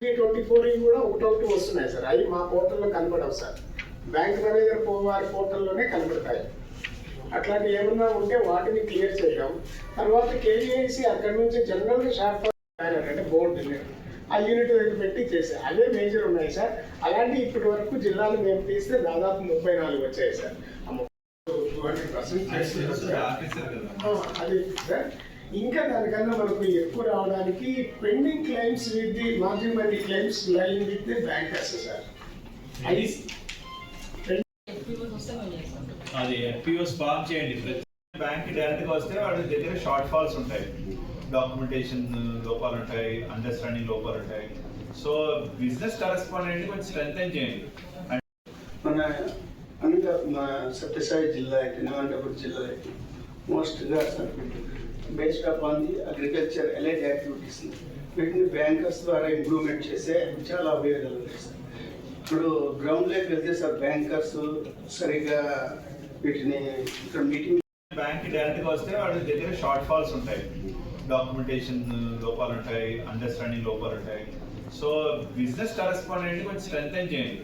24 కూడా ఒకటొకటి వస్తున్నాయి సార్. అవి మా పోర్టల్లో కనపడవు సార్. బ్యాంక్ మేనేజర్ వారి పోర్టల్లోనే కనపడతాయి. అట్లాంటి ఏమన్నా ఉంటే వాటిని క్లియర్ చేద్దాం. తర్వాత కేవీఐసి అక్కడి నుంచి జనరల్గా షార్ట్ బ్యానర్ అంటే బోర్డు ఆ యూనిట్ దగ్గర పెట్టి చేశారు. అవే మేజర్ ఉన్నాయి సార్. అలాంటి ఇప్పటి వరకు జిల్లాలు మేము తీస్తే దాదాపు 34 వచ్చాయి సార్. 200% అది సార్. ఇంకా దానికన్నా మనకు ఎక్కువ రావడానికి pending claims with the margin money claims line with the bankers sir. అది ఎఫ్పిఓస్ ఫామ్ చేయండి. ప్రతి బ్యాంక్ డైరెక్ట్ గా వస్తే వాడి దగ్గర షార్ట్ ఫాల్స్ ఉంటాయి, డాక్యుమెంటేషన్ లోపాలు ఉంటాయి, అండర్స్టాండింగ్ లోపాలు ఉంటాయి. సో బిజినెస్ కరెస్పాండెంట్ కొంచెం స్ట్రెంథెన్ చేయండి. మన అనగా మా సత్యసాయి జిల్లా అయితే అనంతపురం జిల్లా అయితే మోస్ట్గా based upon the agriculture allied activities వీటిని బ్యాంకర్స్ ద్వారా ఇంప్రూవ్మెంట్ చేసే చాలా ఉపయోగాలు ఉన్నాయి సార్. ఇప్పుడు గ్రౌండ్ లెవెల్ వెళ్తే సార్ బ్యాంకర్స్ సరిగ్గా వీటిని ఇక్కడ మీటింగ్ బ్యాంక్ డైరెక్ట్ గా వస్తే వాడి దగ్గర షార్ట్ ఫాల్స్ ఉంటాయి, డాక్యుమెంటేషన్ లోపాలు ఉంటాయి, అండర్స్టాండింగ్ లోపాలు ఉంటాయి. సో బిజినెస్ కరెస్పాండెంట్ కొంచెం స్ట్రెంథెన్ చేయండి.